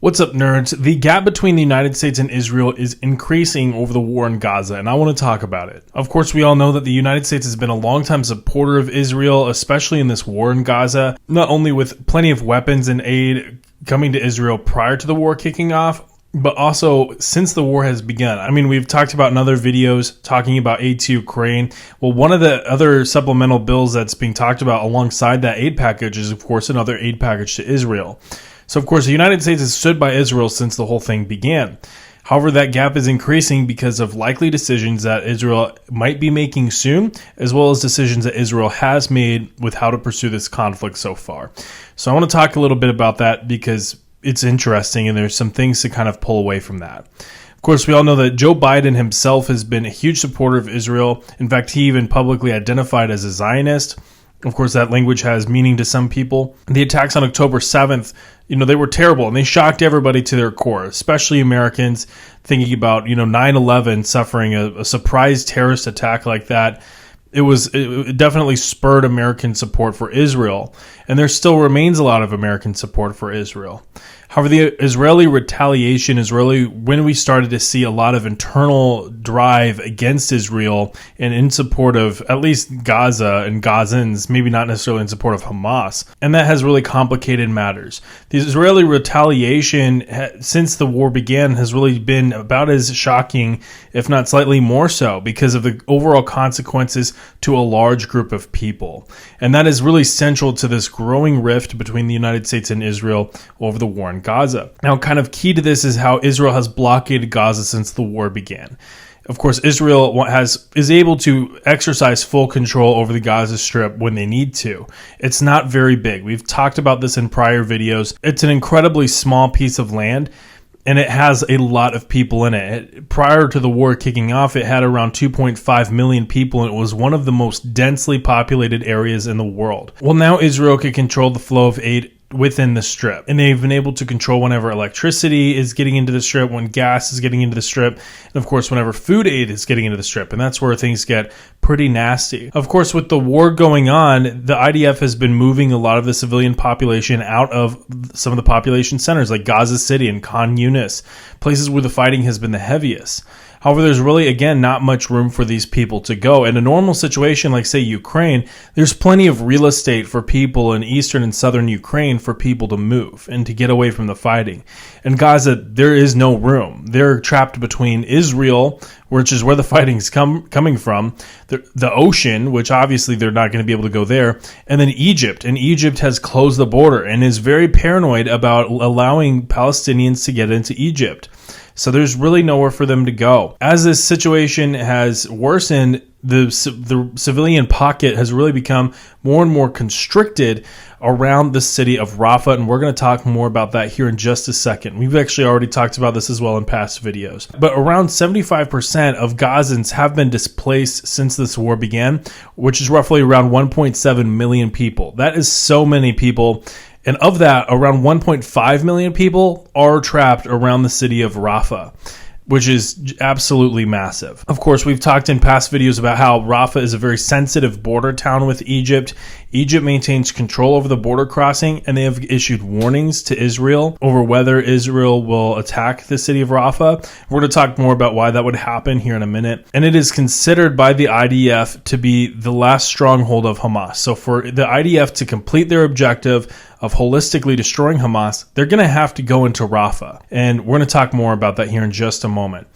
What's up, nerds? The gap between the United States and Israel is increasing over the war in Gaza, and I want to talk about it. Of course, we all know that the United States has been a longtime supporter of Israel, especially in this war in Gaza, not only with plenty of weapons and aid coming to Israel prior to the war kicking off, but also since the war has begun. I mean, we've talked about in other videos talking about aid to Ukraine. Well, one of the other supplemental bills that's being talked about alongside that aid package is, of course, another aid package to Israel. So, of course, the United States has stood by Israel since the whole thing began. However, that gap is increasing because of likely decisions that Israel might be making soon, as well as decisions that Israel has made with how to pursue this conflict so far. So I want to talk a little bit about that because it's interesting and there's some things to kind of pull away from that. Of course, we all know that Joe Biden himself has been a huge supporter of Israel. In fact, he even publicly identified as a Zionist. Of course, that language has meaning to some people. The attacks on October 7th, they were terrible and they shocked everybody to their core, especially Americans thinking about, 9/11 suffering a surprise terrorist attack like that. It definitely spurred American support for Israel, and there still remains a lot of American support for Israel. However, the Israeli retaliation is really when we started to see a lot of internal drive against Israel and in support of at least Gaza and Gazans, maybe not necessarily in support of Hamas. And that has really complicated matters. The Israeli retaliation since the war began has really been about as shocking, if not slightly more so, because of the overall consequences to a large group of people. And that is really central to this growing rift between the United States and Israel over the war in Gaza. Now, kind of key to this is how Israel has blockaded Gaza since the war began. Of course, Israel is able to exercise full control over the Gaza Strip when they need to. It's not very big. We've talked about this in prior videos. It's an incredibly small piece of land, and it has a lot of people in it. Prior to the war kicking off, it had around 2.5 million people, and it was one of the most densely populated areas in the world. Well, now Israel can control the flow of aid within the strip, and they've been able to control whenever electricity is getting into the strip, when gas is getting into the strip, and of course whenever food aid is getting into the strip, and that's where things get pretty nasty. Of course, with the war going on, the IDF has been moving a lot of the civilian population out of some of the population centers like Gaza City and Khan Yunis, places where the fighting has been the heaviest. However, there's really, again, not much room for these people to go. In a normal situation, like, say, Ukraine, there's plenty of real estate for people in eastern and southern Ukraine for people to move and to get away from the fighting. In Gaza, there is no room. They're trapped between Israel, which is where the fighting's coming from, the ocean, which obviously they're not going to be able to go there, and then Egypt. And Egypt has closed the border and is very paranoid about allowing Palestinians to get into Egypt. So there's really nowhere for them to go. As this situation has worsened, the civilian pocket has really become more and more constricted around the city of Rafah, and we're going to talk more about that here in just a second. We've actually already talked about this as well in past videos. But around 75% of Gazans have been displaced since this war began, which is roughly around 1.7 million people. That is so many people. And of that, around 1.5 million people are trapped around the city of Rafah, which is absolutely massive. Of course, we've talked in past videos about how Rafah is a very sensitive border town with Egypt. Egypt maintains control over the border crossing, and they have issued warnings to Israel over whether Israel will attack the city of Rafah. We're going to talk more about why that would happen here in a minute. And it is considered by the IDF to be the last stronghold of Hamas. So for the IDF to complete their objective of holistically destroying Hamas, they're going to have to go into Rafah. And we're going to talk more about that here in just a moment.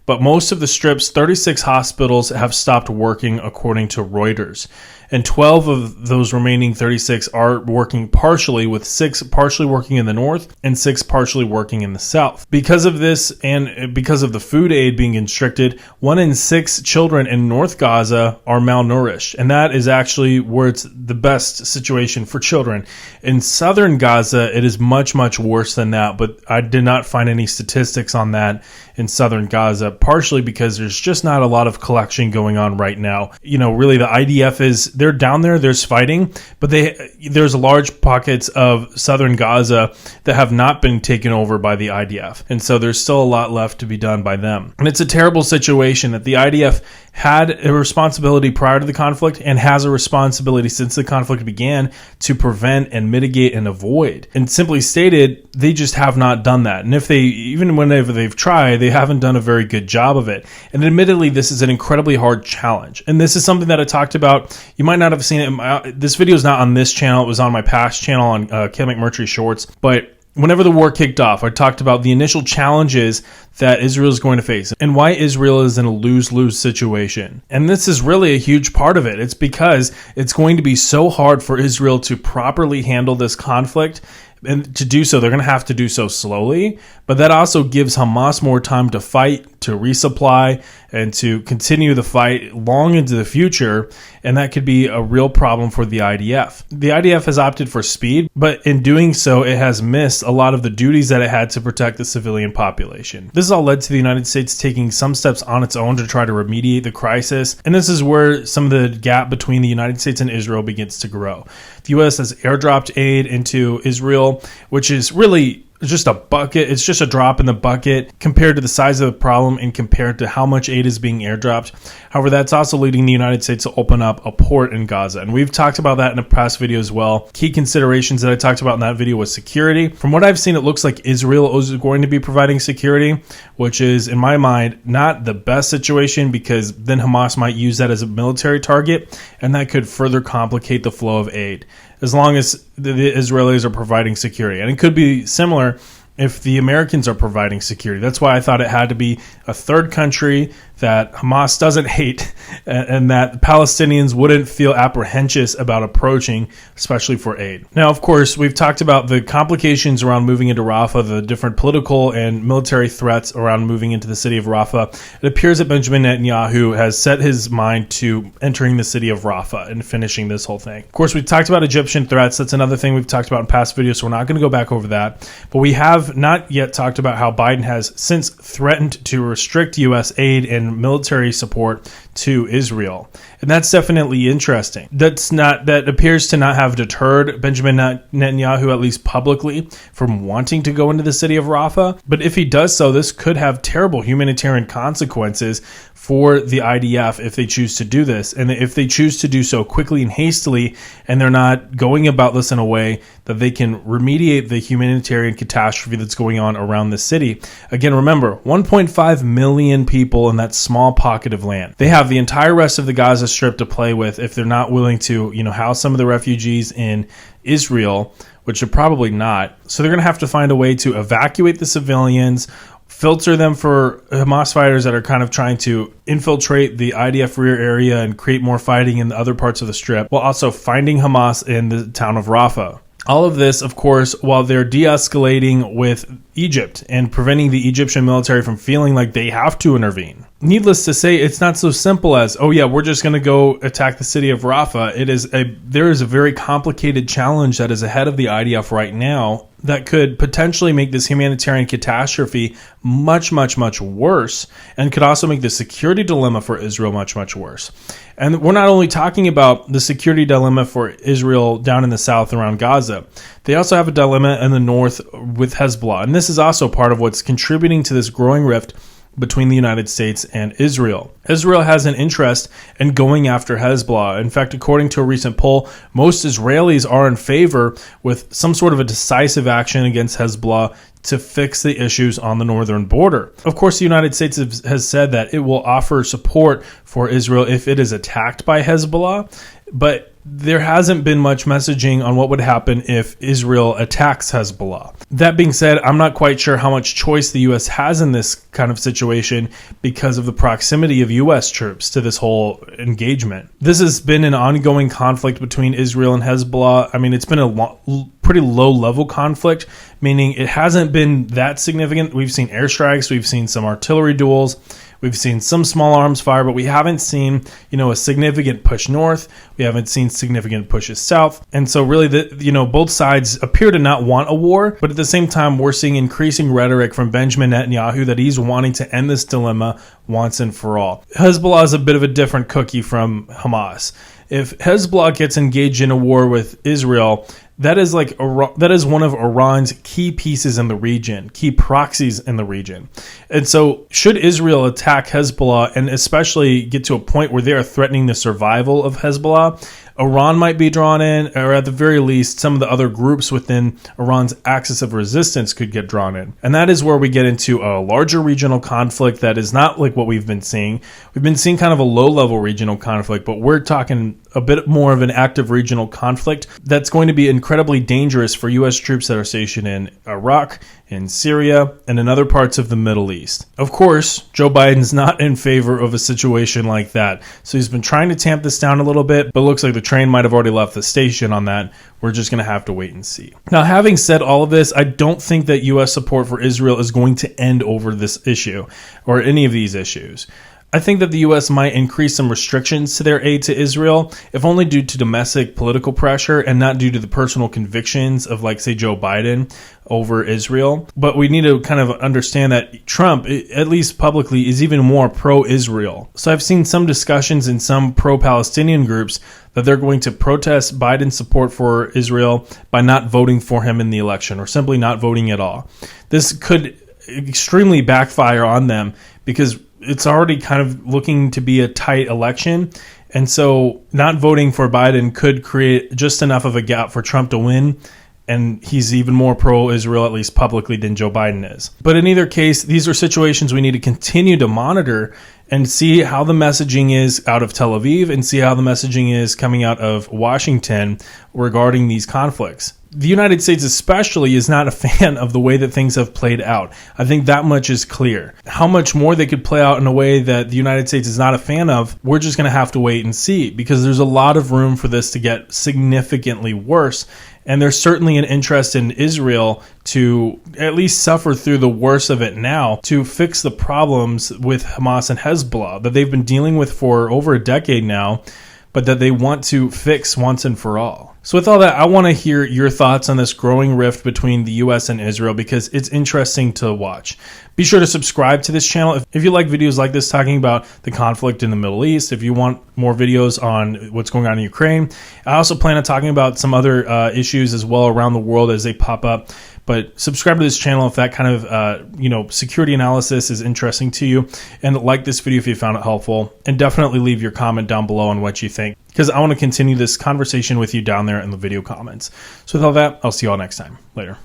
But most of the strip's 36 hospitals have stopped working, according to Reuters. And 12 of those remaining 36 are working partially, with 6 partially working in the north and 6 partially working in the south. Because of this and because of the food aid being constricted, 1 in 6 children in North Gaza are malnourished. And that is actually where it's the best situation for children. In southern Gaza, it is much, much worse than that, but I did not find any statistics on that in southern Gaza. partially because there's just not a lot of collection going on right now. Really the IDF they're down there, there's fighting, but there's large pockets of southern Gaza that have not been taken over by the IDF. And so there's still a lot left to be done by them. And it's a terrible situation that the IDF had a responsibility prior to the conflict and has a responsibility since the conflict began to prevent and mitigate and avoid. And simply stated, they just have not done that. And whenever they've tried, they haven't done a very good job of it. And admittedly, this is an incredibly hard challenge. And this is something that I talked about. You might not have seen it. This video is not on this channel. It was on my past channel on Kim McMurtry Shorts. But whenever the war kicked off, I talked about the initial challenges that Israel is going to face and why Israel is in a lose-lose situation. And this is really a huge part of it. It's because it's going to be so hard for Israel to properly handle this conflict. And to do so, they're going to have to do so slowly. But that also gives Hamas more time to fight, to resupply, and to continue the fight long into the future. And that could be a real problem for the IDF. The IDF has opted for speed, but in doing so, it has missed a lot of the duties that it had to protect the civilian population. This has all led to the United States taking some steps on its own to try to remediate the crisis. And this is where some of the gap between the United States and Israel begins to grow. The U.S. has airdropped aid into Israel, which is really just a bucket. It's just a drop in the bucket compared to the size of the problem and compared to how much aid is being airdropped. However, that's also leading the United States to open up a port in Gaza. And we've talked about that in a past video as well. Key considerations that I talked about in that video was security. From what I've seen, it looks like Israel is going to be providing security, which is, in my mind, not the best situation because then Hamas might use that as a military target, and that could further complicate the flow of aid, as long as the Israelis are providing security. And it could be similar if the Americans are providing security. That's why I thought it had to be a third country that Hamas doesn't hate and that Palestinians wouldn't feel apprehensive about approaching, especially for aid. Now, of course, we've talked about the complications around moving into Rafah, the different political and military threats around moving into the city of Rafah. It appears that Benjamin Netanyahu has set his mind to entering the city of Rafah and finishing this whole thing. Of course, we've talked about Egyptian threats. That's another thing we've talked about in past videos, so we're not going to go back over that. But we have not yet talked about how Biden has since threatened to restrict U.S. aid and military support to Israel. And that's definitely interesting. That appears to not have deterred Benjamin Netanyahu, at least publicly, from wanting to go into the city of Rafah. But if he does so, this could have terrible humanitarian consequences for the IDF if they choose to do this. And if they choose to do so quickly and hastily, and they're not going about this in a way that they can remediate the humanitarian catastrophe that's going on around the city. Again, remember, 1.5 million people in that small pocket of land. They have the entire rest of the Gaza Strip to play with if they're not willing to, house some of the refugees in Israel, which are probably not. So they're going to have to find a way to evacuate the civilians, filter them for Hamas fighters that are kind of trying to infiltrate the IDF rear area and create more fighting in the other parts of the Strip, while also finding Hamas in the town of Rafah. All of this, of course, while they're de-escalating with Egypt and preventing the Egyptian military from feeling like they have to intervene. Needless to say, it's not so simple as, we're just going to go attack the city of Rafah. There is a very complicated challenge that is ahead of the IDF right now that could potentially make this humanitarian catastrophe much, much, much worse, and could also make the security dilemma for Israel much, much worse. And we're not only talking about the security dilemma for Israel down in the south around Gaza. They also have a dilemma in the north with Hezbollah. And this is also part of what's contributing to this growing rift between the United States and Israel. Israel has an interest in going after Hezbollah. In fact, according to a recent poll, most Israelis are in favor with some sort of a decisive action against Hezbollah to fix the issues on the northern border. Of course, the United States has said that it will offer support for Israel if it is attacked by Hezbollah, but there hasn't been much messaging on what would happen if Israel attacks Hezbollah. That being said, I'm not quite sure how much choice the U.S. has in this kind of situation because of the proximity of U.S. troops to this whole engagement. This has been an ongoing conflict between Israel and Hezbollah. I mean, it's been a pretty low-level conflict, meaning it hasn't been that significant. We've seen airstrikes, we've seen some artillery duels, We've seen some small arms fire, but we haven't seen, a significant push north. We haven't seen significant pushes south. And so really, both sides appear to not want a war, but at the same time, we're seeing increasing rhetoric from Benjamin Netanyahu that he's wanting to end this dilemma once and for all. Hezbollah is a bit of a different cookie from Hamas. If Hezbollah gets engaged in a war with Israel, that is one of Iran's key pieces in the region, key proxies in the region. And so should Israel attack Hezbollah and especially get to a point where they are threatening the survival of Hezbollah, Iran might be drawn in, or at the very least, some of the other groups within Iran's axis of resistance could get drawn in. And that is where we get into a larger regional conflict that is not like what we've been seeing. We've been seeing kind of a low-level regional conflict, but we're talking a bit more of an active regional conflict that's going to be incredibly dangerous for U.S. troops that are stationed in Iraq, in Syria, and in other parts of the Middle East. Of course, Joe Biden's not in favor of a situation like that, so he's been trying to tamp this down a little bit, but it looks like the train might have already left the station on that. We're just going to have to wait and see. Now, having said all of this, I don't think that U.S. support for Israel is going to end over this issue or any of these issues. I think that the U.S. might increase some restrictions to their aid to Israel, if only due to domestic political pressure and not due to the personal convictions of, say, Joe Biden over Israel. But we need to kind of understand that Trump, at least publicly, is even more pro-Israel. So I've seen some discussions in some pro-Palestinian groups that they're going to protest Biden's support for Israel by not voting for him in the election or simply not voting at all. This could extremely backfire on them because it's already kind of looking to be a tight election. And so not voting for Biden could create just enough of a gap for Trump to win. And he's even more pro-Israel, at least publicly, than Joe Biden is. But in either case, these are situations we need to continue to monitor and see how the messaging is out of Tel Aviv and see how the messaging is coming out of Washington regarding these conflicts. The United States especially is not a fan of the way that things have played out. I think that much is clear. How much more they could play out in a way that the United States is not a fan of, we're just going to have to wait and see, because there's a lot of room for this to get significantly worse. And there's certainly an interest in Israel to at least suffer through the worst of it now to fix the problems with Hamas and Hezbollah that they've been dealing with for over a decade now, but that they want to fix once and for all. So with all that, I want to hear your thoughts on this growing rift between the U.S. and Israel because it's interesting to watch. Be sure to subscribe to this channel if you like videos like this talking about the conflict in the Middle East, if you want more videos on what's going on in Ukraine. I also plan on talking about some other issues as well around the world as they pop up. But subscribe to this channel if that kind of security analysis is interesting to you, and like this video if you found it helpful, and definitely leave your comment down below on what you think, because I want to continue this conversation with you down there in the video comments. So with all that, I'll see you all next time. Later.